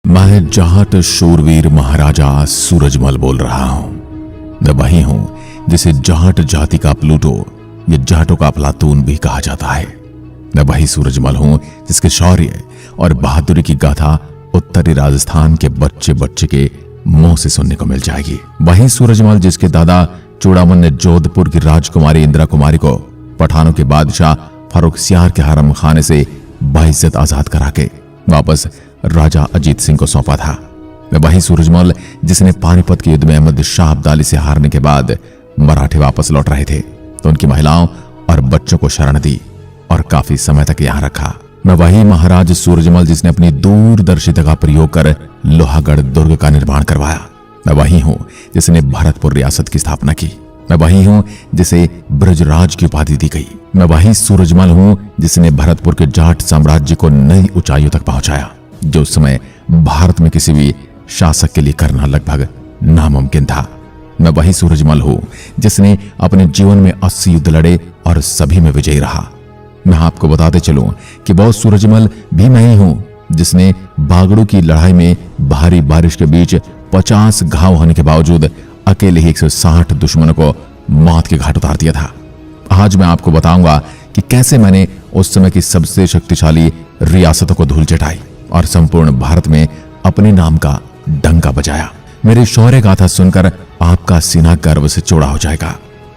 मैं जाट शूरवीर महाराजा सूरजमल बोल रहा हूं। मैं वही हूं जिसे जाट जाति का प्लूटो या जाटों का अफलातून भी कहा जाता है। मैं वही सूरजमल हूं जिसके शौर्य और बहादुरी की गाथा उत्तरी राजस्थान के बच्चे बच्चे के मुंह से सुनने को मिल जाएगी। वही सूरजमल जिसके दादा चूड़ामन ने जोधपुर की राजकुमारी इंदिरा कुमारी को पठानों के बादशाह फर्रुखसियार के हरम खाने से बाइज्जत आजाद करा के वापस राजा अजीत सिंह को सौंपा था। मैं वही सूरजमल जिसने पानीपत के युद्ध में अहमद शाह अब्दाली से हारने के बाद मराठे वापस लौट रहे थे तो उनकी महिलाओं और बच्चों को शरण दी और काफी समय तक यहां रखा। मैं वही महाराज सूरजमल जिसने अपनी दूरदर्शिता का प्रयोग कर लोहागढ़ दुर्ग का निर्माण करवाया। मैं वही हूं जिसने भरतपुर रियासत की स्थापना की। मैं वही हूं जिसे ब्रजराज की उपाधि दी गई। मैं वही सूरजमल हूं जिसने भरतपुर के जाट साम्राज्य को नई ऊंचाइयों तक पहुंचाया, जो उस समय भारत में किसी भी शासक के लिए करना लगभग नामुमकिन था। मैं वही सूरजमल हूं जिसने अपने जीवन में 80 युद्ध लड़े और सभी में विजयी रहा। मैं आपको बताते चलूं कि बहुत सूरजमल भी मैं ही हूं जिसने बागड़ू की लड़ाई में भारी बारिश के बीच 50 घाव होने के बावजूद अकेले ही 160 दुश्मनों को मौत के घाट उतार दिया था। आज मैं आपको बताऊंगा कि कैसे मैंने उस समय की सबसे शक्तिशाली रियासतों को धूल चटाई और संपूर्ण भारत में अपने नाम का डंका बजाया। मेरी शौर्य गाथा सुनकर आपका सीना गर्व से चौड़ा हो जाएगा।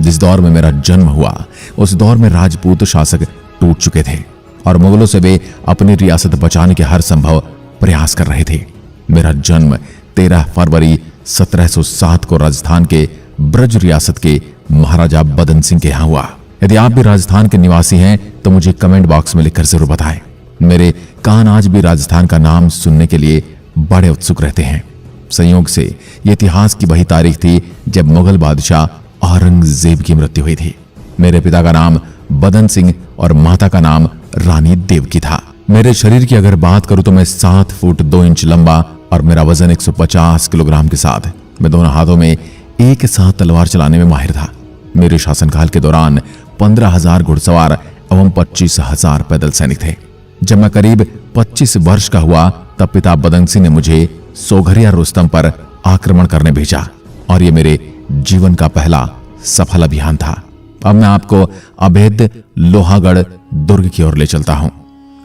जिस दौर में मेरा जन्म हुआ उस दौर में राजपूत शासक टूट चुके थे और मुगलों से वे अपनी रियासत बचाने के हर संभव प्रयास कर रहे थे। मेरा जन्म 13 फरवरी 1707 को राजस्थान के ब्रज रियासत के महाराजा बदन सिंह के यहां हुआ। यदि आप भी राजस्थान के निवासी हैं तो मुझे कमेंट बॉक्स में लिखकर जरूर बताएं। मेरे कान आज भी राजस्थान का नाम सुनने के लिए बड़े उत्सुक रहते हैं। संयोग से यह इतिहास की वही तारीख थी जब मुगल बादशाह औरंगजेब की मृत्यु हुई थी। मेरे पिता का नाम बदन सिंह और माता का नाम रानी देवकी था। मेरे शरीर की अगर बात करूं तो मैं 7 फुट 2 इंच लंबा और मेरा वजन 150 किलोग्राम के साथ मैं दोनों हाथों में एक साथ तलवार चलाने में माहिर था। मेरे शासनकाल के दौरान 15,000 घुड़सवार एवं 25,000 पैदल सैनिक थे। जब मैं करीब 25 वर्ष का हुआ तब पिता बदन सिंह ने मुझे सोघरिया रुस्तम पर आक्रमण करने भेजा और ये मेरे जीवन का पहला सफल अभियान था। अब मैं आपको अभेद्य लोहागढ़ दुर्ग की ओर ले चलता हूं।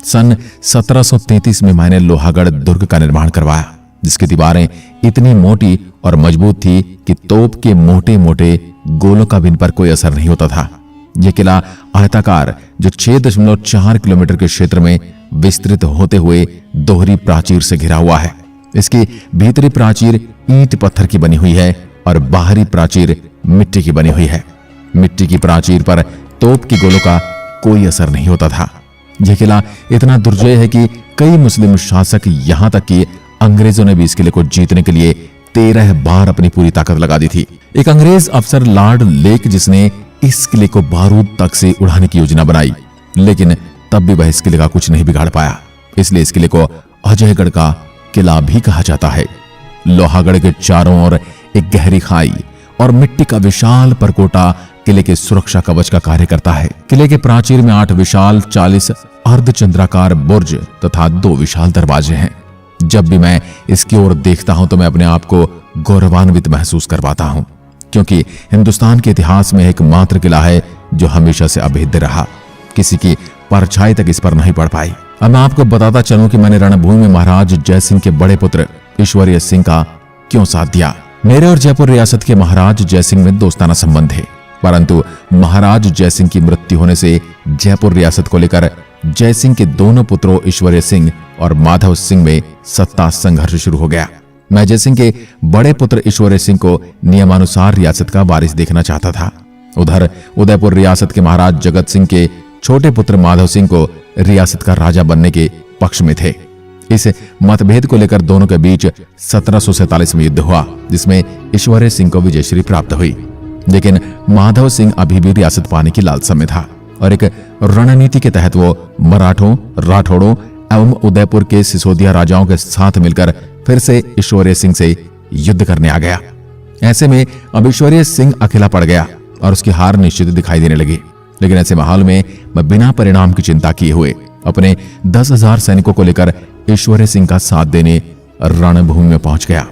सन 1733 में मैंने लोहागढ़ दुर्ग का निर्माण करवाया, जिसकी दीवारें इतनी मोटी और मजबूत थी कि तोप के मोटे मोटे गोलों का भी इन पर कोई असर नहीं होता था। यह किला आयताकार जो 6.4 किलोमीटर के क्षेत्र में विस्तृत होते हुए दोहरी प्राचीर से घिरा हुआ है। इसकी भीतरी प्राचीर ईंट पत्थर की बनी हुई है और बाहरी प्राचीर मिट्टी की बनी हुई है। मिट्टी की प्राचीर पर तोप के गोलों का कोई असर नहीं होता था। यह किला इतना दुर्जय है कि कई मुस्लिम शासक यहां तक कि अंग्रेजों ने भी इस किले को जीतने के लिए 13 बार अपनी पूरी ताकत लगा दी थी। एक अंग्रेज अफसर लॉर्ड लेक जिसने इस किले को बारूद तक से उड़ाने की योजना बनाई, लेकिन तब भी वह इस किले का कुछ नहीं बिगाड़ पाया। इसलिए इस किले को अजयगढ़ का किला भी कहा जाता है। लोहागढ़ के चारों ओर एक गहरी खाई और मिट्टी का विशाल परकोटा किले के सुरक्षा कवच का कार्य करता है। किले के प्राचीर में 8 विशाल 40 अर्धचंद्राकार बुर्ज तथा 2 विशाल दरवाजे हैं। जब भी मैं इसकी ओर देखता हूं तो मैं अपने आप को गौरवान्वित महसूस करवाता हूं, क्योंकि हिंदुस्तान के इतिहास में एकमात्र किला है जो हमेशा से अभेद्य रहा। किसी की परछाई तक इस पर नहीं पड़ पाई। अब मैं आपको बताता चलूं कि मैंने रणभूमि में महाराज जयसिंह के बड़े पुत्र ईश्वरीय सिंह का क्यों साथ दिया। मेरे और जयपुर रियासत के महाराज जयसिंह में दोस्ताना संबंध थे, परंतु महाराज जयसिंह की मृत्यु होने से जयपुर रियासत को लेकर जयसिंह के दोनों पुत्रों ईश्वरीय सिंह और माधव सिंह में सत्ता संघर्ष शुरू हो गया। मैं जयसिंह के बड़े पुत्र ईश्वरीय सिंह को नियमानुसार रियासत का वारिस देखना चाहता था। उधर उदयपुर रियासत के महाराज जगत सिंह के छोटे पुत्र माधव सिंह को रियासत का राजा बनने के पक्ष में थे। इस मतभेद को लेकर दोनों के बीच 1747 में युद्ध हुआ, जिसमें ईश्वरीय सिंह को विजयश्री प्राप्त हुई। लेकिन माधव सिंह अभी भी रियासत पाने की लालसा में था और एक रणनीति के तहत वो मराठों, राठौड़ों एवं उदयपुर के सिसोदिया राजाओं के साथ मिलकर फिर से ईश्वरीय सिंह से युद्ध करने आ गया। ऐसे में अब ईश्वरीय सिंह अकेला पड़ गया और उसकी हार निश्चित दिखाई देने लगी। लेकिन ऐसे माहौल में मैं बिना परिणाम की चिंता किए हुए अपने 10,000 सैनिकों को लेकर ईश्वरीय सिंह का साथ देने रणभूमि में पहुंच गया।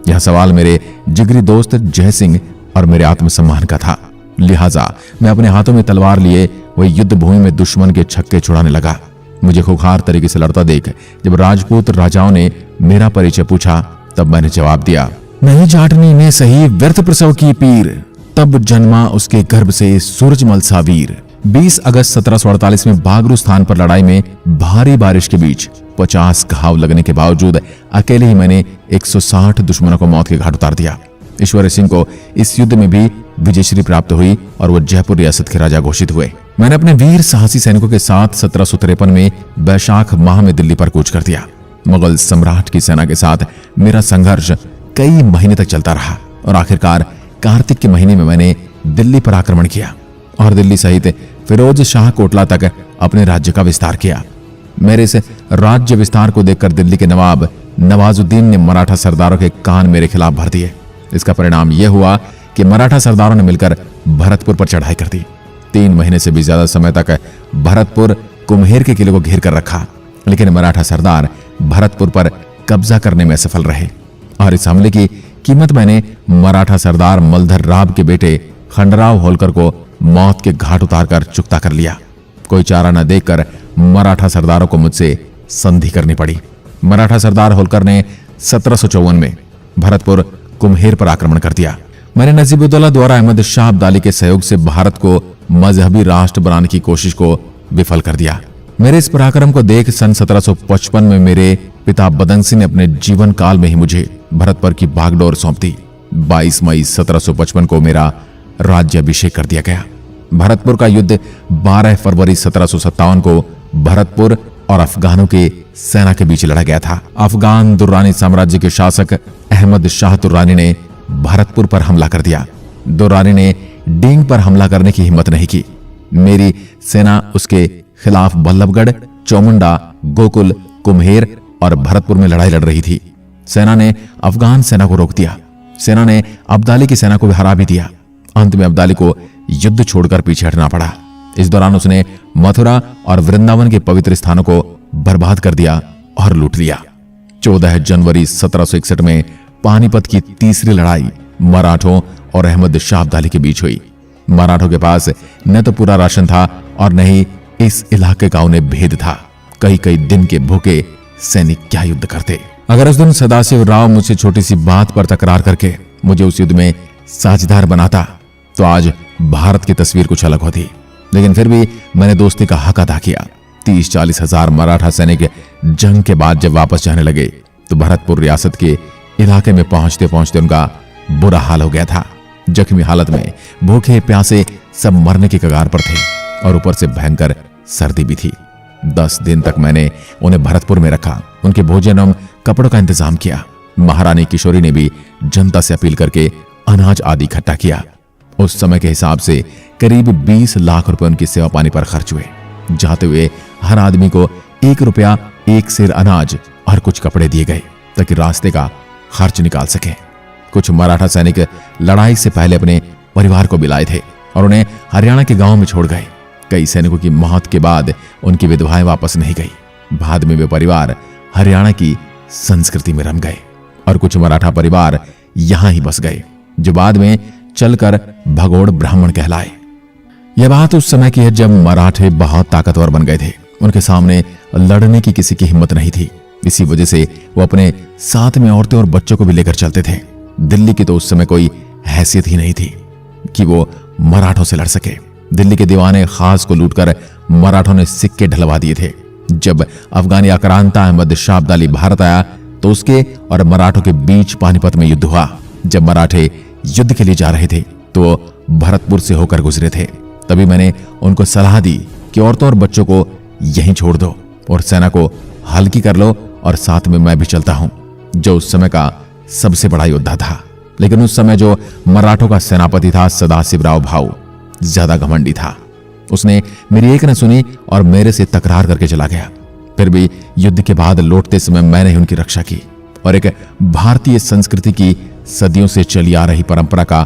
यह सवाल मेरे जिगरी दोस्त जय सिंह और मेरे आत्मसम्मान का था, लिहाजा मैं अपने हाथों में तलवार लिए वही युद्ध भूमि में दुश्मन के छक्के छुड़ाने लगा। मुझे खुखार तरीके से लड़ता देख जब राजपूत राजाओं ने मेरा परिचय पूछा, तब मैंने जवाब दिया, नहीं जाटनी ने सही व्यर्थ प्रसव की पीर, तब जन्मा उसके गर्भ से सूरजमल सा वीर। 20 अगस्त 1748 में बागरू स्थान पर लड़ाई में भारी बारिश के बीच 50 घाव लगने के बावजूद अकेले ही मैंने 160 दुश्मनों को मौत के घाट उतार दिया। ईश्वर सिंह को इस युद्ध में भी विजयश्री प्राप्त हुई और वो जयपुर रियासत के राजा घोषित हुए। मैंने अपने वीर साहसी सैनिकों के साथ 1753 में वैशाख माह में दिल्ली पर कूच कर दिया। मुगल सम्राट की सेना के साथ मेरा संघर्ष कई महीने तक चलता रहा और आखिरकार कार्तिक के महीने में मैंने दिल्ली पर आक्रमण किया और दिल्ली सहित फिरोज शाह कोटला तक अपने राज्य का विस्तार किया। मेरे इस राज्य विस्तार को देखकर दिल्ली के नवाब नवाजुद्दीन ने मराठा सरदारों के कान मेरे खिलाफ भर दिए। इसका परिणाम यह हुआ कि मराठा सरदारों ने मिलकर भरतपुर पर चढ़ाई कर दी। 3 महीने से भी ज्यादा समय तक भरतपुर कुम्हेर के किले को घेर कर रखा, लेकिन मराठा सरदार भरतपुर पर कब्जा करने में असफल रहे और इस हमले की कीमत मैंने मराठा सरदार मलधर राव के बेटे खंडराव होलकर को मौत के घाट उतारकर चुकता कर लिया। कोई चारा न देखकर मराठा सरदारों को मुझसे संधि करनी पड़ी। मराठा सरदार होलकर ने 1754 में भरतपुर कुम्हेर पर आक्रमण कर दिया। मैंने नजीबुद्दौला द्वारा अहमद शाह अब्दाली के सहयोग से भारत को मजहबी राष्ट्र बनाने की कोशिश को विफल कर दिया। मेरे इस पराक्रम को देख सन 1755 में मेरे पिता बदन सिंह ने अपने जीवन काल में ही मुझे भरतपुर की बागडोर सौंप दी। 22 मई 1755 को मेरा राज्याभिषेक कर दिया गया। भरतपुर का युद्ध 12 फरवरी 1757 को भरतपुर और अफगानों के सेना के बीच लड़ा गया था। अफगान दुर्रानी साम्राज्य के शासक अहमद शाह दुर्रानी ने भरतपुर पर हमला कर दिया। दुर्रानी ने डींग पर हमला करने की हिम्मत नहीं की। मेरी सेना उसके खिलाफ बल्लभगढ़, चौमुंडा, गोकुल, कुम्हेर और भरतपुर में लड़ाई लड़ रही थी। सेना ने अफगान सेना को रोक दिया। सेना ने अब्दाली की सेना को भी हरा भी दिया। अंत में अब्दाली को युद्ध छोड़कर पीछे हटना पड़ा। इस दौरान उसने मथुरा और वृंदावन के पवित्र स्थानों को बर्बाद कर दिया और लूट लिया। 14 जनवरी 1761 में पानीपत की तीसरी लड़ाई मराठों और अहमद शाह अब्दाली के बीच हुई। मराठों के पास न तो पूरा राशन था और न ही इस इलाके का उन्हें भेद था। कई दिन के भूखे सैनिक क्या युद्ध करते। अगर उस दिन सदाशिव राव मुझसे छोटी सी बात पर तकरार करके मुझे उस युद्ध में साझेदार बनाता तो आज भारत की तस्वीर कुछ अलग होती, लेकिन फिर भी मैंने दोस्ती का हक अदा किया। 30-40 हजार मराठा सैनिक जंग के बाद जब वापस जाने लगे तो भरतपुर रियासत के इलाके में पहुंचते पहुंचते उनका बुरा हाल हो गया था। जख्मी हालत में भूखे प्यासे सब मरने की कगार पर थे और ऊपर से भयंकर सर्दी भी थी। 10 दिन तक मैंने उन्हें भरतपुर में रखा। उनके भोजन एवं कपड़ों का इंतजाम किया। महारानी किशोरी ने भी जनता से अपील करके अनाज आदि इकट्ठा किया। उस समय के हिसाब से करीब 20 लाख रुपए उनकी सेवा पानी पर खर्च हुए। जाते हुए हर आदमी को 1 रुपया, 1 सेर अनाज और कुछ कपड़े दिए गए ताकि रास्ते का खर्च निकाल सके। कुछ मराठा सैनिक लड़ाई से पहले अपने परिवार को बिलाए थे और उन्हें हरियाणा के गांव में छोड़ गए। कई सैनिकों की मौत के बाद उनकी विधवाएं वापस नहीं गई। बाद में वे परिवार हरियाणा की संस्कृति में रम गए और कुछ मराठा परिवार यहां ही बस गए, जो बाद में चलकर भगोड़ ब्राह्मण कहलाए। यह बात उस समय की है जब मराठे बहुत ताकतवर बन गए थे। उनके सामने लड़ने की किसी की हिम्मत नहीं थी। इसी वजह से वो अपने साथ में औरतें और बच्चों को भी लेकर चलते थे। दिल्ली की तो उस समय कोई हैसियत ही नहीं थी कि वो मराठों से लड़ सके। दिल्ली के दीवाने खास को लूटकर मराठों ने सिक्के ढलवा दिए थे। जब अफगानी आक्रांता अहमद शाह अब्दाली भारत आया तो उसके और मराठों के बीच पानीपत में युद्ध हुआ। जब मराठे युद्ध के लिए जा रहे थे तो भरतपुर से होकर गुजरे थे। तभी मैंने उनको सलाह दी कि औरतों और बच्चों को यहीं छोड़ दो और सेना को हल्की कर लो और साथ में मैं भी चलता हूं, जो उस समय का सबसे बड़ा योद्धा था। लेकिन उस समय जो मराठों का सेनापति था सदाशिव राव भाऊ ज्यादा घमंडी था। उसने मेरी एक न सुनी और मेरे से तकरार करके चला गया। फिर भी युद्ध के बाद लौटते समय मैंने ही उनकी रक्षा की और एक भारतीय संस्कृति की सदियों से चली आ रही परंपरा का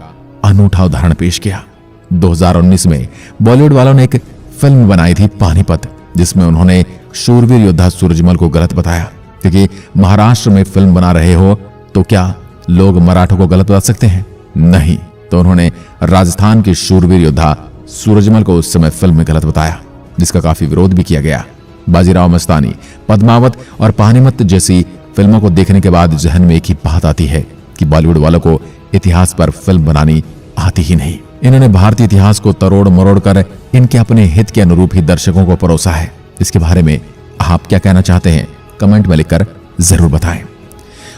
अनूठा उदाहरण पेश किया। 2019 में बॉलीवुड वालों ने एक फिल्म बनाई थी पानीपत, जिसमें उन्होंने शूरवीर योद्धा सूरजमल को गलत बताया क्योंकि महाराष्ट्र में फिल्म बना रहे हो तो क्या लोग मराठों को गलत बता सकते हैं? नहीं। तो उन्होंने राजस्थान के शूरवीर योद्धा सूरजमल को उस समय फिल्म में गलत बताया, जिसका काफी विरोध भी किया गया। बाजीराव मस्तानी, पद्मावत और पानीपत जैसी फिल्मों को देखने के बाद जहन में एक ही बात आती है कि बॉलीवुड वालों को इतिहास पर फिल्म बनानी आती ही नहीं। इन्होंने भारतीय इतिहास को तरोड़ मरोड़ कर इनके अपने हित के अनुरूप ही दर्शकों को परोसा है। इसके बारे में आप क्या कहना चाहते हैं? कमेंट में लिखकर जरूर बताएं।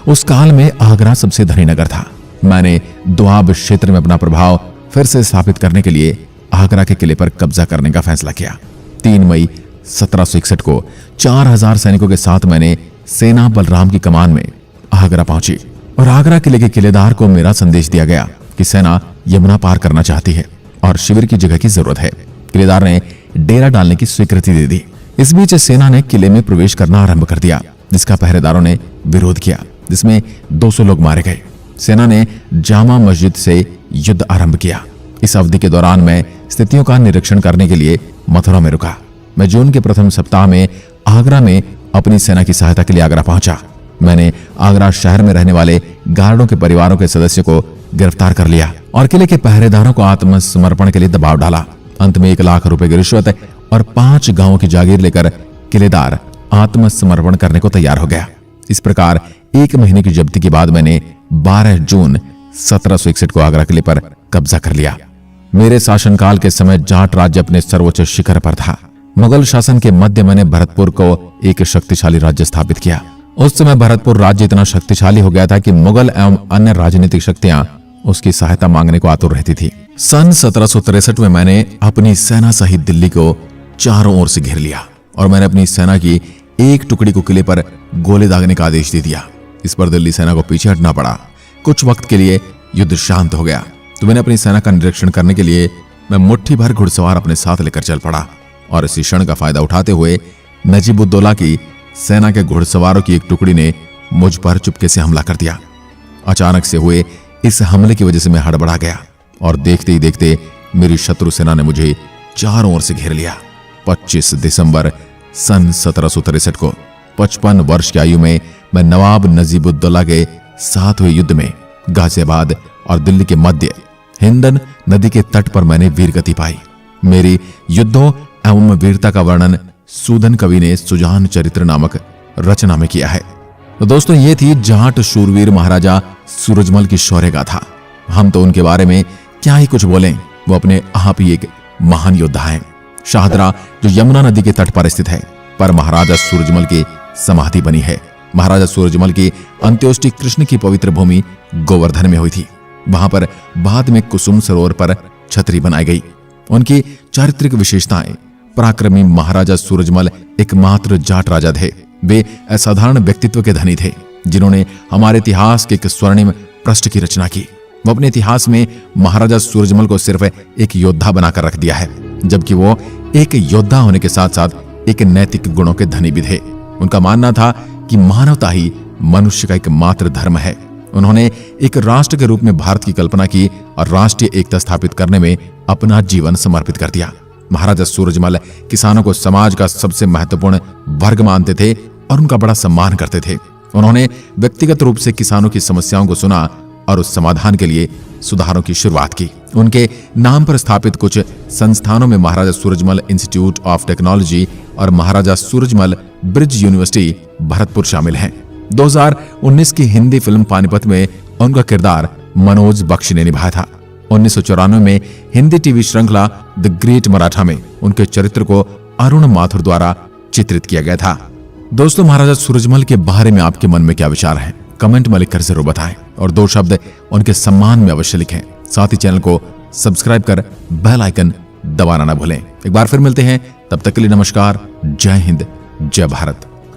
उस काल में आगरा सबसे धनी नगर था। मैंने दोआब क्षेत्र में अपना प्रभाव फिर से स्थापित करने के लिए आगरा के किले पर कब्जा करने का फैसला किया। 3 मई 1761 को 4000 सैनिकों के साथ मैंने सेना बलराम की कमान में आगरा पहुंची और आगरा किले के किलेदार को मेरा संदेश दिया गया कि सेना यमुना पार करना चाहती है और शिविर की जगह की जरूरत है। किलेदार ने डेरा डालने की स्वीकृति दे दी। इस बीच सेना ने किले में प्रवेश करना आरंभ कर दिया, जिसका पहरेदारों ने विरोध किया, जिसमें 200 लोग मारे गए। सेना ने जामा मस्जिद से युद्ध आरंभ किया। इस अवधि के दौरान मैं स्थितियों का निरीक्षण करने के लिए मथुरा में रुका। मैं जून के प्रथम सप्ताह में आगरा में अपनी सेना की सहायता के लिए आगरा पहुंचा। मैंने आगरा शहर में रहने वाले गार्डों के परिवारों के सदस्यों को गिरफ्तार कर लिया और किले के पहरेदारों को आत्मसमर्पण के लिए दबाव डाला। अंत में 1 लाख रुपए की रिश्वत और 5 गांवों की जागीर लेकर किलेदार आत्मसमर्पण करने को तैयार हो गया। इस प्रकार 1 महीने की जब्ती के बाद मैंने 12 जून 1761 को आगरा किले पर कब्जा कर लिया। मेरे शासनकाल के समय जाट राज्य अपने सर्वोच्च शिखर पर था। मुगल शासन के मध्य मैंने भरतपुर को एक शक्तिशाली राज्य स्थापित किया। उस समय भरतपुर राज्य इतना शक्तिशाली हो गया था कि मुगल एवं अन्य राजनीतिक शक्तियां उसकी सहायता मांगने को आतुर रहती थी। सन 1763 में मैंने अपनी सेना सहित दिल्ली को चारों ओर से घेर लिया और मैंने अपनी सेना की एक टुकड़ी को किले पर गोले दागने का आदेश दे दिया। इस पर दिल्ली सेना को पीछे हटना पड़ा। कुछ वक्त के लिए युद्ध शांत हो गया तो मैंने अपनी सेना का निरीक्षण करने के लिए मैं मुट्ठी भर घुड़सवार अपने साथ लेकर चल पड़ा और इसी क्षण का फायदा उठाते हुए नजीबुद्दौला की सेना के घुड़सवारों की एक टुकड़ी ने मुझ पर चुपके से हमला कर दिया। अचानक से हुए इस हमले की वजह से मैं हड़बड़ा गया और देखते ही देखते मेरी शत्रु सेना ने मुझे चारों ओर से घेर लिया। 25 दिसंबर सन 1763 को 55 वर्ष की आयु में मैं नवाब नजीबुद्दौला के साथ हुए युद्ध में गाजियाबाद और दिल्ली के मध्य हिंडन नदी के तट पर मैंने वीरगति पाई। मेरी युद्धों एवं वीरता का वर्णन सूदन कवि ने सुजान चरित्र नामक रचना में किया है। तो दोस्तों, ये थी जाट शूरवीर महाराजा सूरजमल की शौर्य गाथा। हम तो उनके बारे में क्या ही कुछ बोलें, वो अपने आप ही एक महान योद्धा हैं। शाहदरा जो यमुना नदी के तट पर स्थित है, पर महाराजा सूरजमल की समाधि बनी है। महाराजा सूरजमल की अंत्योष्टि कृष्ण की पवित्र भूमि गोवर्धन में हुई थी। वहां पर बाद में कुसुम सरोवर पर छतरी बनाई गई। उनकी चारित्रिक विशेषताएं: पराक्रमी महाराजा सूरजमल एकमात्र जाट राजा थे। वे असाधारण व्यक्तित्व के धनी थे जिन्होंने हमारे इतिहास के एक स्वर्णिम पृष्ठ की रचना की। वो अपने इतिहास में महाराजा सूरजमल को सिर्फ एक योद्धा बनाकर रख दिया है, जबकि वो एक योद्धा होने के साथ साथ एक नैतिक गुणों के धनी भी थे। उनका मानना था कि मानवता ही मनुष्य का एकमात्र धर्म है। उन्होंने एक राष्ट्र के रूप में भारत की कल्पना की और राष्ट्रीय एकता स्थापित करने में अपना जीवन समर्पित कर दिया। महाराजा सूरजमल किसानों को समाज का सबसे महत्वपूर्ण वर्ग मानते थे और उनका बड़ा सम्मान करते थे। उन्होंने व्यक्तिगत रूप से किसानों की समस्याओं को सुना और उस समाधान के लिए सुधारों की शुरुआत की। उनके नाम पर स्थापित कुछ संस्थानों में महाराजा सूरजमल इंस्टीट्यूट ऑफ टेक्नोलॉजी और महाराजा सूरजमल ब्रिज यूनिवर्सिटी भरतपुर शामिल हैं। 2019 की हिंदी फिल्म पानीपत में उनका किरदार मनोज बख्शी ने निभाया था। 1994 में हिंदी टीवी श्रृंखला द ग्रेट मराठा में उनके चरित्र को अरुण माथुर द्वारा चित्रित किया गया था। दोस्तों, महाराजा सूरजमल के बारे में आपके मन में क्या विचार है? कमेंट में लिखकर जरूर बताएं और 2 शब्द उनके सम्मान में अवश्य लिखें। साथ ही चैनल को सब्सक्राइब कर बेल आइकन दबाना ना भूलें। एक बार फिर मिलते हैं, तब तक के लिए नमस्कार। जय हिंद, जय भारत।